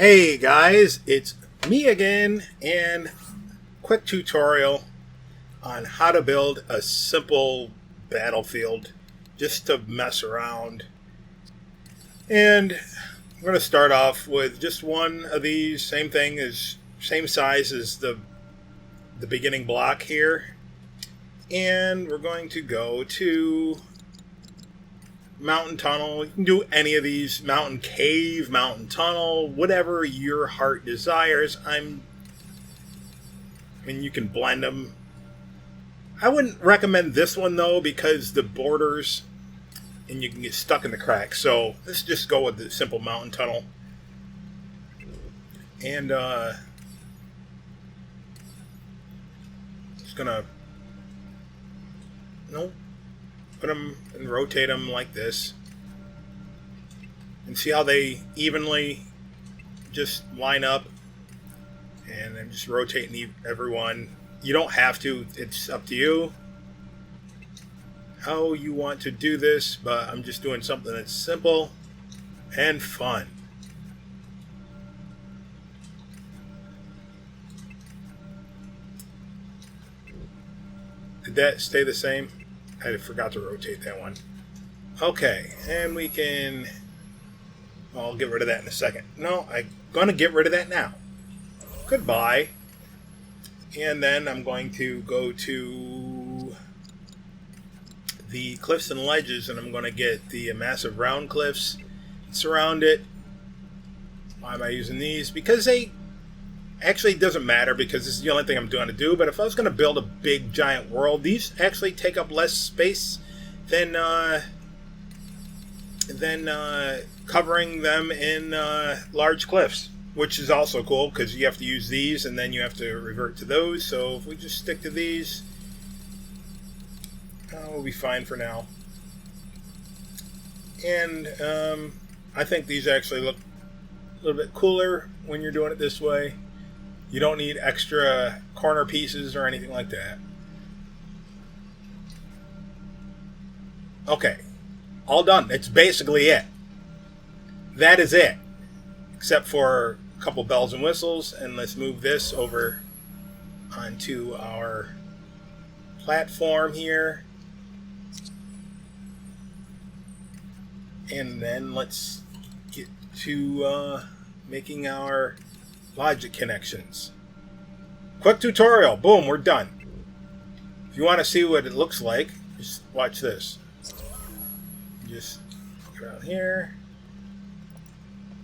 Hey guys, it's me again, and quick tutorial on how to build a simple battlefield just to mess around. And I'm going to start off with just one of these, same size as the beginning block here. And we're going to go to mountain tunnel. You can do any of these: mountain cave, mountain tunnel, whatever your heart desires. You can blend them. I wouldn't recommend this one though, because the borders and you can get stuck in the cracks. So let's just go with the simple mountain tunnel. And just gonna put them and rotate them like this, and see how they evenly just line up. And I'm just rotating everyone. You don't have to, it's up to you how you want to do this, but I'm just doing something that's simple and fun. Did that stay the same? I forgot to rotate that one. Okay, and we can... I'll get rid of that in a second. No, I'm going to get rid of that now. Goodbye. And then I'm going to go to the cliffs and ledges, and I'm going to get the massive round cliffs, surround it. Why am I using these? Because they... Actually, it doesn't matter, because this is the only thing I'm going to do. But if I was going to build a big, giant world, these actually take up less space than covering them in large cliffs, which is also cool, because you have to use these, and then you have to revert to those. So if we just stick to these, we'll be fine for now. And I think these actually look a little bit cooler when you're doing it this way. You don't need extra corner pieces or anything like that. Okay, all done. That's basically it. That is it, except for a couple bells and whistles. And let's move this over onto our platform here. And then let's get to making our logic connections. Quick tutorial. Boom, we're done. If you want to see what it looks like, just watch this. Just look around here.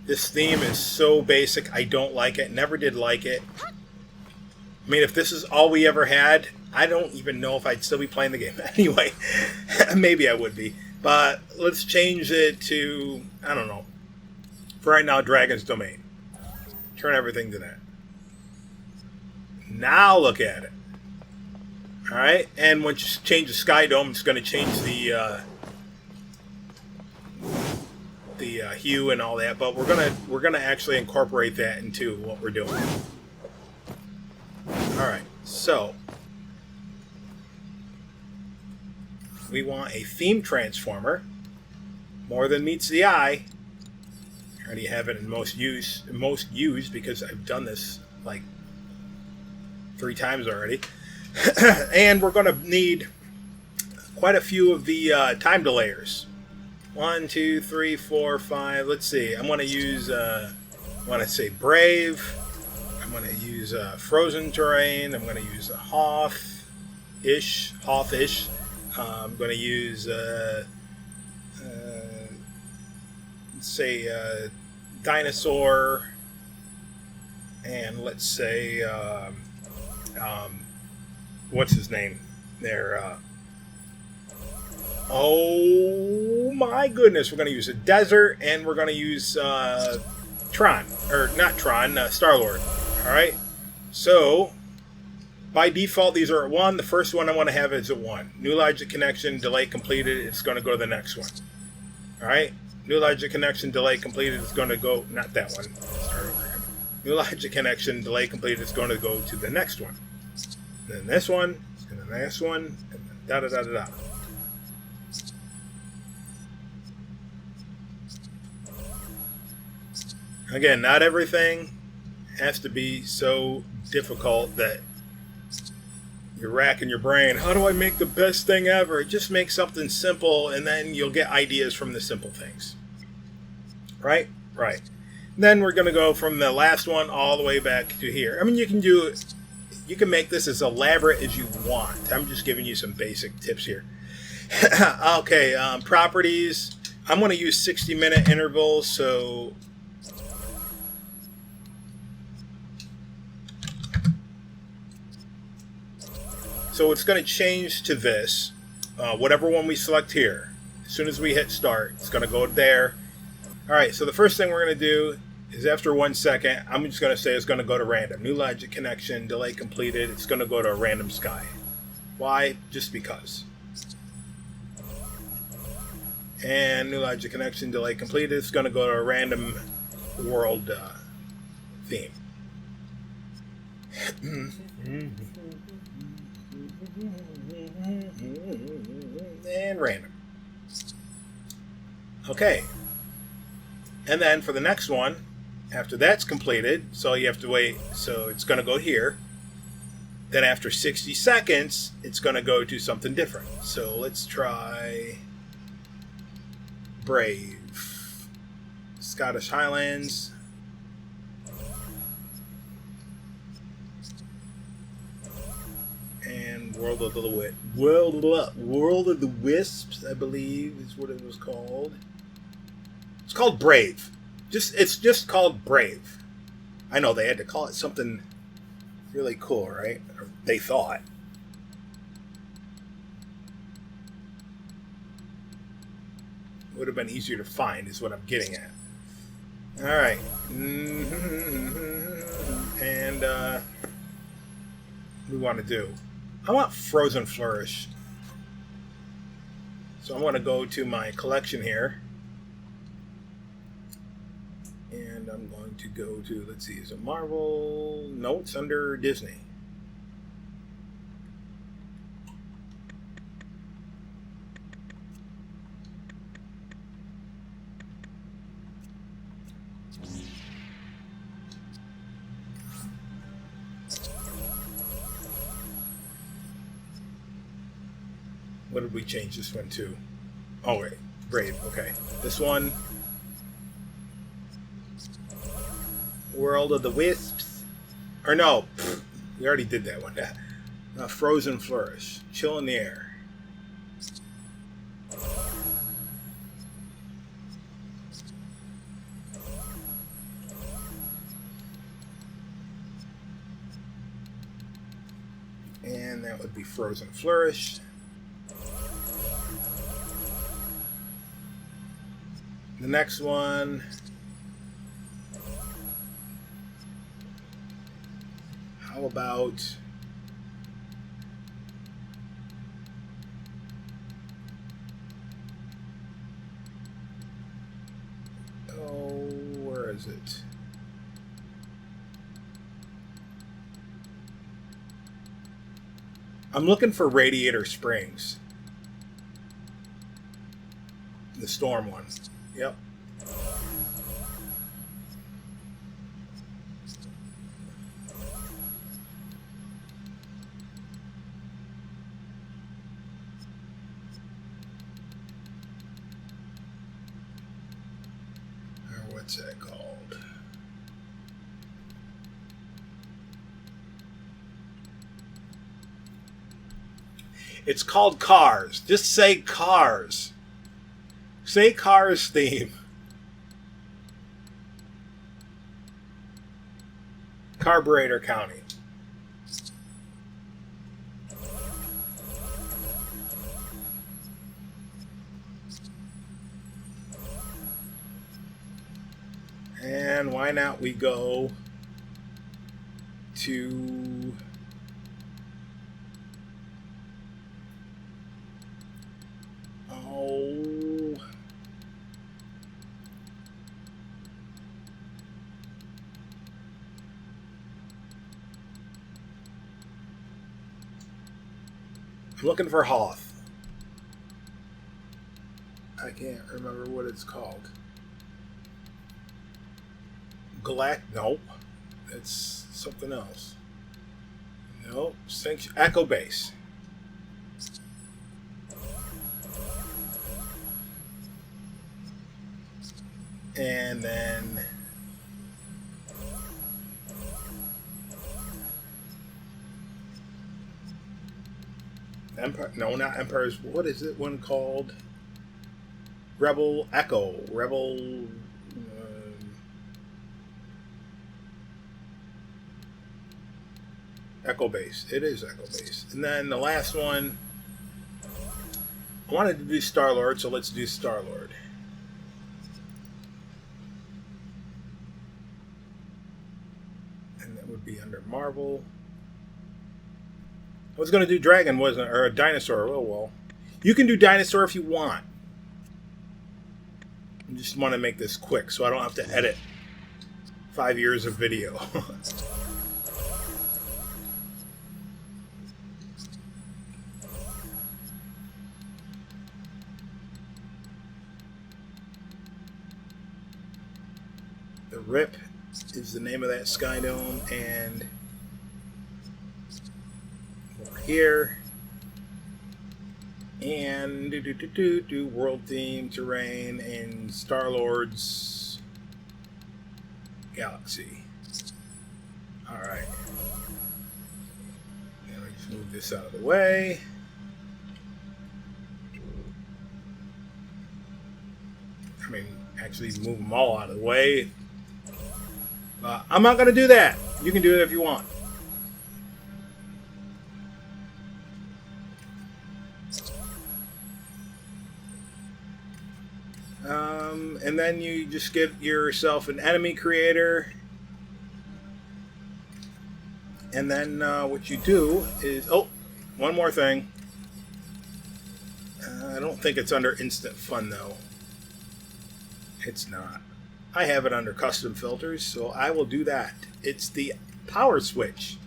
This theme is so basic. I don't like it. Never did like it. I mean, if this is all we ever had, I don't even know if I'd still be playing the game. Anyway, maybe I would be. But let's change it to, I don't know. For right now, Dragon's Domain. Turn everything to that. Now look at it. Alright, and once you change the Sky Dome, it's going to change the hue and all that, but we're gonna actually incorporate that into what we're doing. Alright, so we want a theme transformer. More than meets the eye. I already have it in most used because I've done this like 3 times already. And we're going to need quite a few of the time delayers. 1, 2, 3, 4, 5. Let's see. I'm going to use, I want to say Brave. I'm going to use Frozen Terrain. I'm going to use a Hoth-ish. I'm going to use, let's say, Dinosaur. And let's say, what's his name there? Oh my goodness, we're going to use a Desert, and we're going to use Tron, or not Tron, Star-Lord. Alright, so by default these are at 1. The first one I want to have is at 1. New logic connection, delay completed, it's going to go to the next one. Alright, new logic connection, delay completed, it's going to go, not that one, start over again. New logic connection, delay completed, it's going to go to the next one. Then this one, and the next one, and then da-da-da-da-da. Again, not everything has to be so difficult that you're racking your brain. How do I make the best thing ever? Just make something simple, and then you'll get ideas from the simple things. Right? Right. Then we're going to go from the last one all the way back to here. I mean, you can make this as elaborate as you want. I'm just giving you some basic tips here. Okay, properties. I'm going to use 60-minute intervals, so it's going to change to this. Whatever one we select here. As soon as we hit start, it's going to go there. All right, so the first thing we're going to do is after 1 second, I'm just going to say it's going to go to random. New logic connection, delay completed. It's going to go to a random sky. Why? Just because. And new logic connection, delay completed. It's going to go to a random world theme. And random. Okay. And then for the next one, after that's completed, so you have to wait, so it's going to go here. Then after 60 seconds, it's going to go to something different. So let's try Brave. Scottish Highlands. And World of the Wisps, I believe is what it was called. It's called Brave. It's just called Brave. I know they had to call it something really cool, right? Or they thought. It would have been easier to find, is what I'm getting at. All right. And what do we want to do? I want Frozen Flourish. So I'm going to go to my collection here. And I'm going to go to, let's see, is it Marvel? No, it's under Disney. What did we change this one to? Oh, wait. Brave. Okay. This one. World of the Wisps. Or no. We already did that one. Frozen Flourish. Chill in the air. And that would be Frozen Flourish. The next one. How about where is it? I'm looking for Radiator Springs. The storm one. Yep. What's that called? It's called Cars. Just say Cars. Say Cars theme. Carburetor County. And why not we go to I'm looking for Hoth. I can't remember what it's called. Nope. It's something else. Nope. Echo Base. And then Empire. No, not Empire's. What is it one called? Rebel Echo. Rebel. Echo Base. It is Echo Base. And then the last one, I wanted to do Star-Lord, so let's do Star-Lord. And that would be under Marvel. I was going to do Dragon, wasn't it? Or a Dinosaur. Oh, well. You can do Dinosaur if you want. I just want to make this quick so I don't have to edit 5 years of video. The Rip is the name of that Sky Dome, and over here, and do world theme, terrain, and Star-Lord's galaxy. All right, and I just move this out of the way. I mean, actually move them all out of the way. I'm not going to do that. You can do it if you want. And then you just get yourself an enemy creator. And then what you do is... Oh, one more thing. I don't think it's under Instant Fun, though. It's not. I have it under Custom Filters, so I will do that. It's the power switch.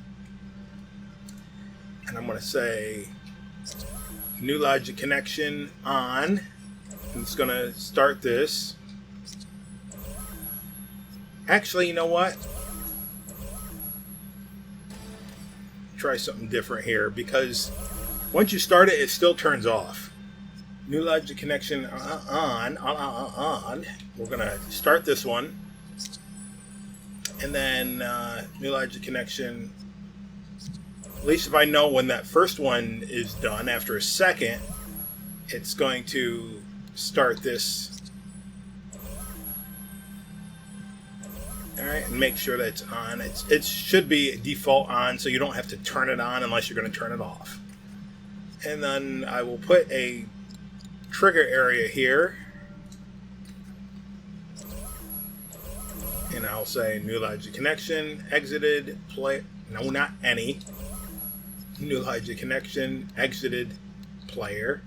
And I'm going to say New Logic Connection on. And it's going to start this. Actually, you know what? Try something different here, because once you start it, it still turns off. New Logic Connection on. We're going to start this one. And then New Logic Connection. At least if I know when that first one is done, after a second, it's going to start this. Alright, and make sure that it's on. It should be default on, so you don't have to turn it on unless you're going to turn it off. And then I will put a trigger area here. And I'll say New Logic Connection, exited, play. No, not any. New Logic Connection, exited, player.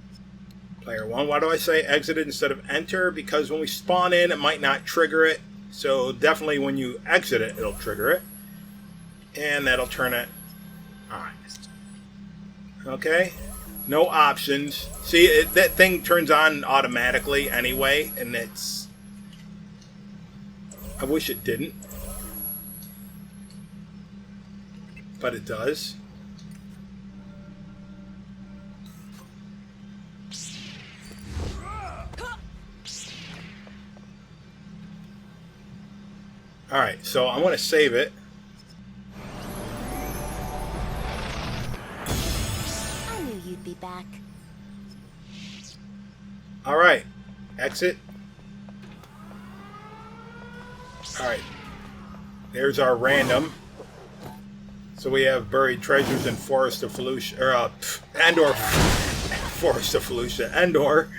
Player 1. Why do I say exited instead of enter? Because when we spawn in, it might not trigger it. So definitely when you exit it, it'll trigger it. And that'll turn it on. Okay? No options. See, that thing turns on automatically anyway, and it's... I wish it didn't. But it does. Alright, so I want to save it. I knew you'd be back. Alright, exit. Alright, there's our random. So we have buried treasures in Forest of Felucia, or Endor, Forest of Felucia, Endor,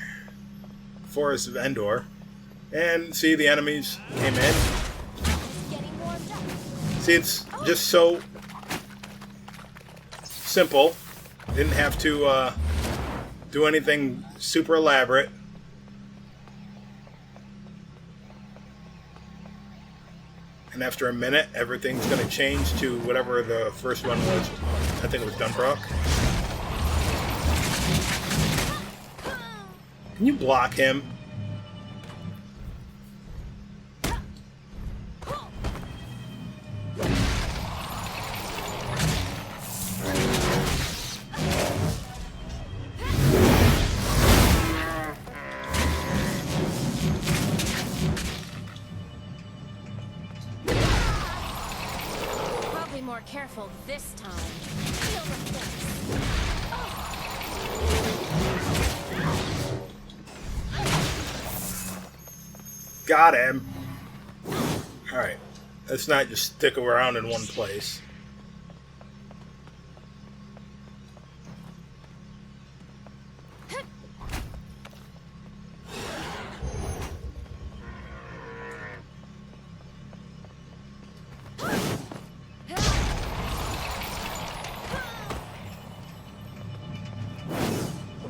Forest of Endor. And see, the enemies came in. See, it's just so simple. Didn't have to do anything super elaborate. And after a minute, everything's going to change to whatever the first one was. I think it was Dunbrook. Can you block him? careful this time. Feel the force. Got him. Alright. Let's not just stick around in one place.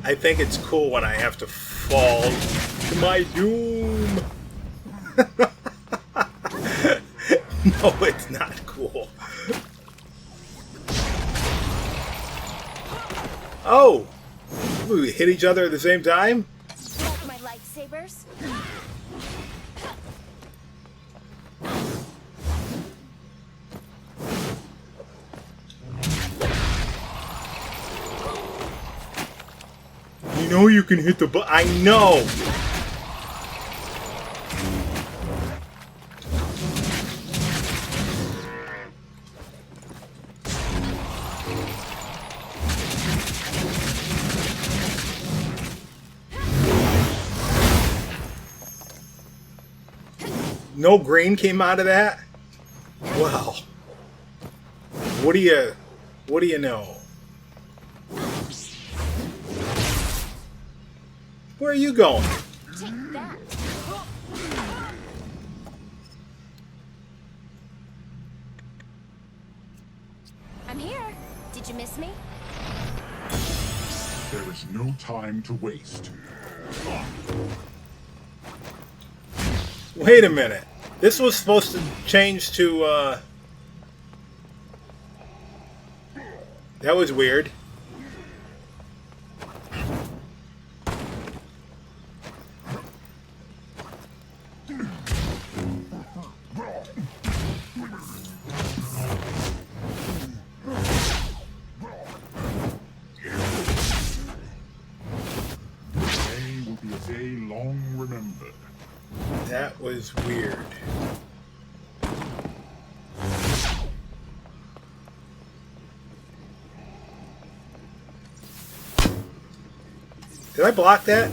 I think it's cool when I have to fall to my doom. No, it's not cool. Oh! We hit each other at the same time? Like my lightsabers? You know you can hit the button. I know! No green came out of that? Wow. What do you know? Where are you going? Take that. I'm here. Did you miss me? There is no time to waste. Wait a minute. This was supposed to change to, That was weird. Today will be a day long remembered. That was weird. Did I block that?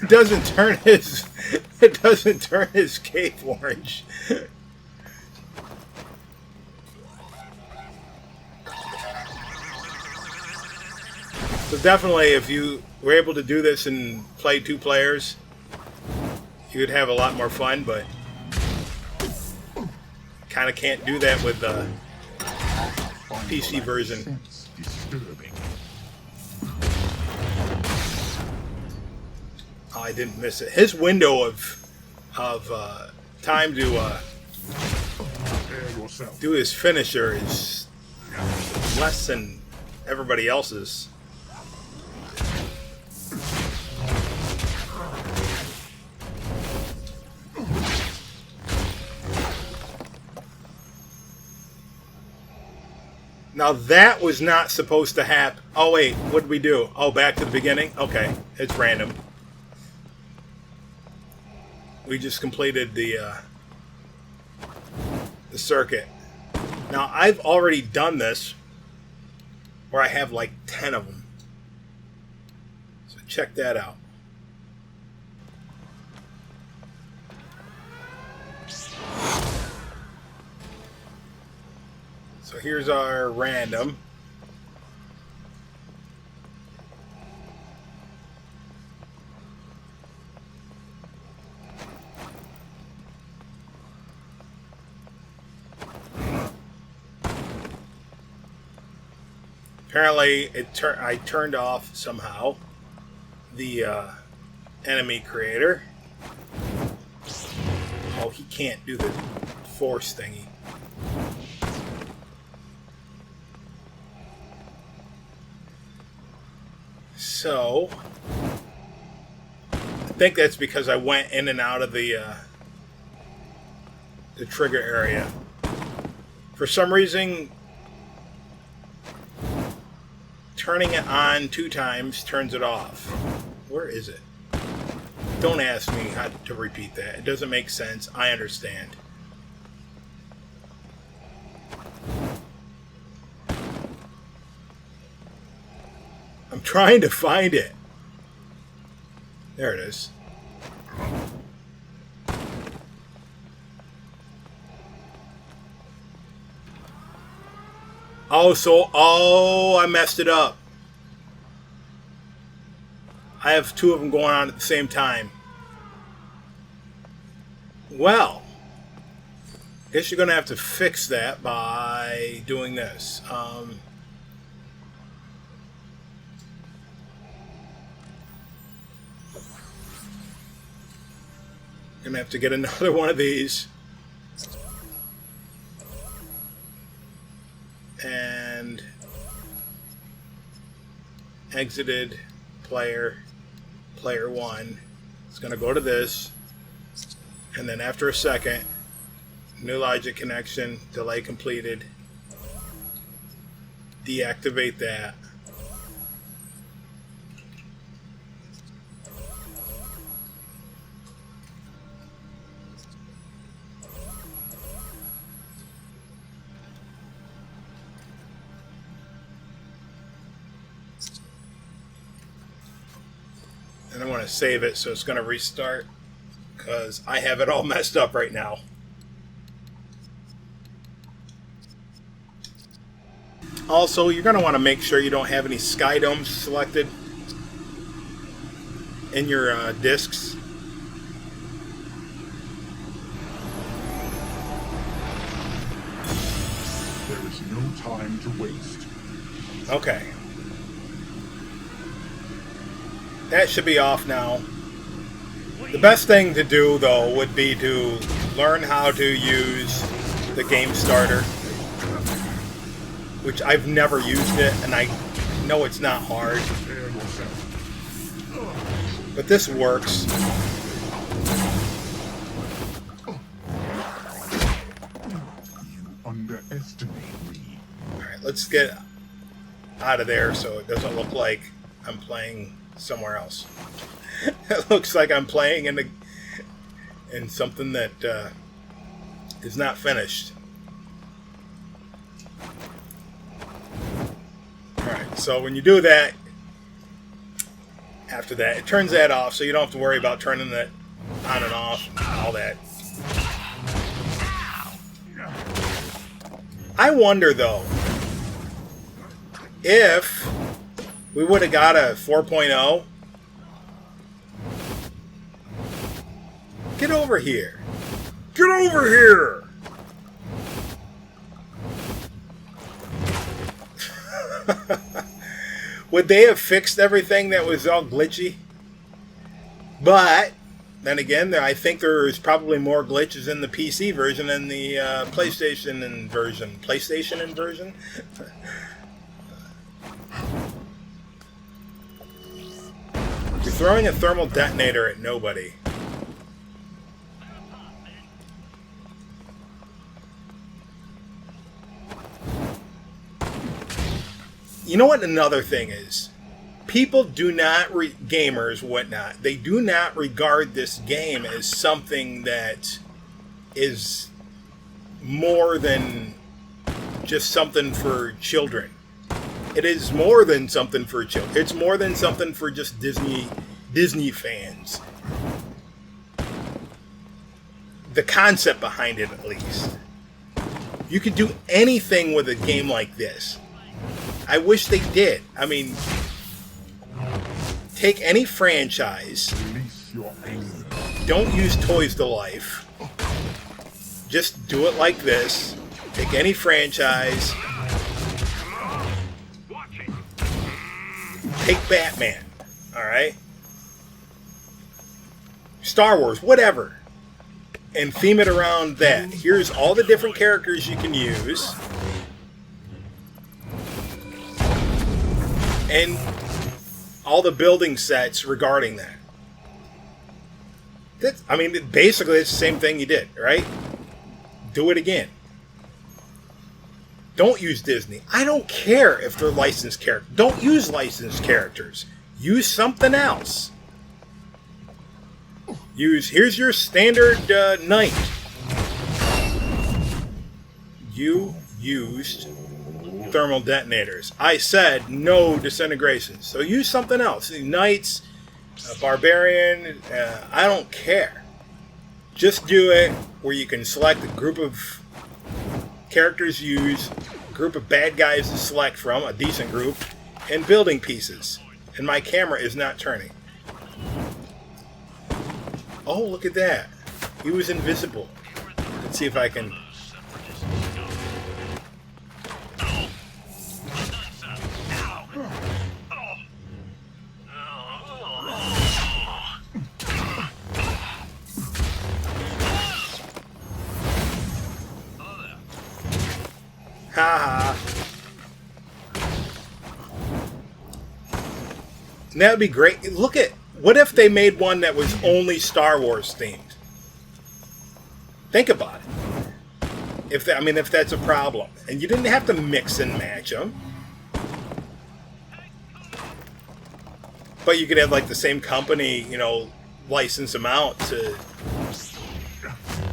It doesn't turn his. It doesn't turn his cape orange. So definitely, if you were able to do this and play 2 players, you would have a lot more fun. But kind of can't do that with the PC version. Disturbing. Oh, I didn't miss it. His window of time to Prepare yourself. do his finisher is less than everybody else's. Now that was not supposed to happen. Oh wait, what did we do? Oh, back to the beginning? Okay, it's random. We just completed the circuit. Now I've already done this where I have like 10 of them. So check that out. So here's our random. Apparently, I turned off somehow the enemy creator. Oh, he can't do the force thingy. So, I think that's because I went in and out of the trigger area. For some reason, turning it on 2 times turns it off. Where is it? Don't ask me how to repeat that. It doesn't make sense. I understand. I'm trying to find it. There it is. Oh, I messed it up. I have 2 of them going on at the same time. Well, I guess you're going to have to fix that by doing this. Gonna have to get another one of these. And exited player 1. It's gonna go to this, and then after a second, new logic connection, delay completed, deactivate that. And I want to save it, so it's going to restart because I have it all messed up right now. Also, you're going to want to make sure you don't have any sky domes selected in your discs. There is no time to waste. Okay. That should be off now. The best thing to do, though, would be to learn how to use the game starter, which I've never used it, and I know it's not hard. But this works. You underestimate me. Alright, let's get out of there so it doesn't look like I'm playing somewhere else. It looks like I'm playing in something that is not finished. Alright, so when you do that, after that, it turns that off, so you don't have to worry about turning that on and off, all that. I wonder, though, if we would have got a 4.0. Get over here. Get over here! Would they have fixed everything that was all glitchy? But then again, I think there's probably more glitches in the PC version than the PlayStation version. PlayStation version? You're throwing a thermal detonator at nobody. You know what another thing is? People do not, gamers, whatnot, they do not regard this game as something that is more than just something for children. It is more than something for children. It's more than something for just Disney fans. The concept behind it, at least. You could do anything with a game like this. I wish they did. I mean, take any franchise. Release your anger. Don't use Toys to Life. Just do it like this. Take any franchise. Take Batman. Alright? Star Wars, whatever. And theme it around that. Here's all the different characters you can use. And all the building sets regarding that. I mean, basically it's the same thing you did, right? Do it again. Don't use Disney. I don't care if they're licensed characters. Don't use licensed characters. Use something else. Here's your standard knight. You used thermal detonators. I said no disintegration. So use something else. Knights, barbarian, I don't care. Just do it where you can select a group of characters use, a group of bad guys to select from, a decent group, and building pieces. And my camera is not turning. Oh, look at that. He was invisible. Let's see if I can... Haha. That would be great. Look at... What if they made one that was only Star Wars themed? Think about it. If that's a problem, and you didn't have to mix and match them, but you could have like the same company, license them out to,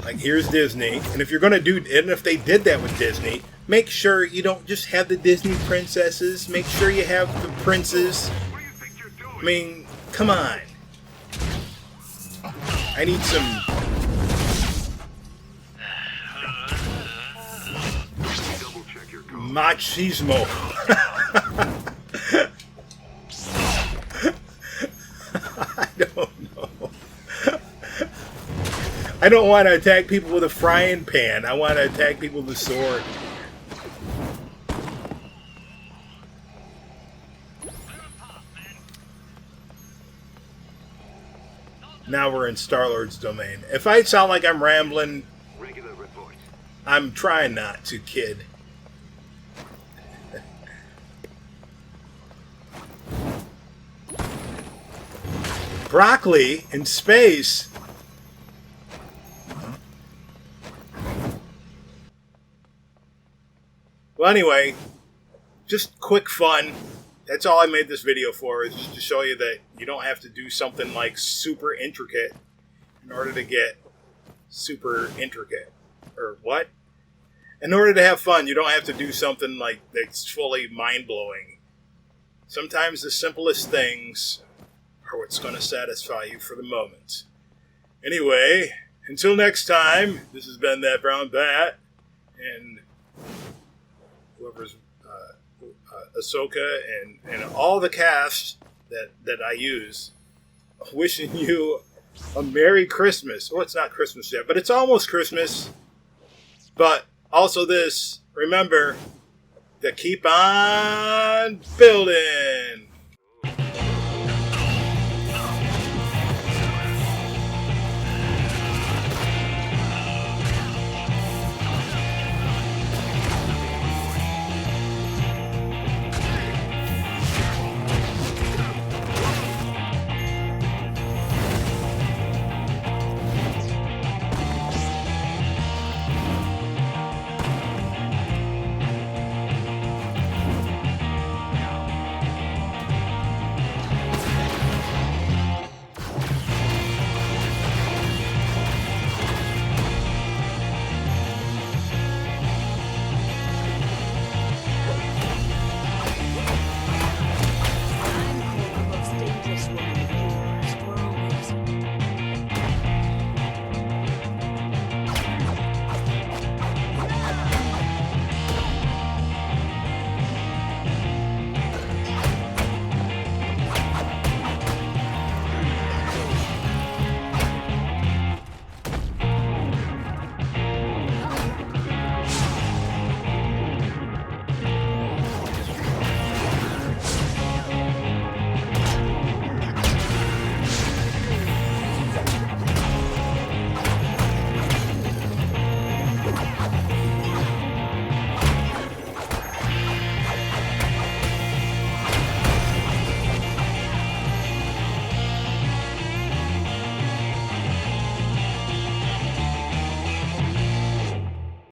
like, here's Disney, and if you're gonna do, and if they did that with Disney, make sure you don't just have the Disney princesses. Make sure you have the princes. I mean, come on. I need some... machismo. I don't know. I don't want to attack people with a frying pan. I want to attack people with a sword. Now we're in Star-Lord's domain. If I sound like I'm rambling, I'm trying not to, kid. Broccoli in space? Well, anyway, just quick fun. That's all I made this video for, is just to show you that you don't have to do something like super intricate in order to get super intricate. Or what? In order to have fun, you don't have to do something like that's fully mind-blowing. Sometimes the simplest things are what's going to satisfy you for the moment. Anyway, until next time, this has been That Brown Bat, and whoever's Ahsoka and all the cast that I use, wishing you a Merry Christmas. Well, it's not Christmas yet, but it's almost Christmas. But also this, remember to keep on building.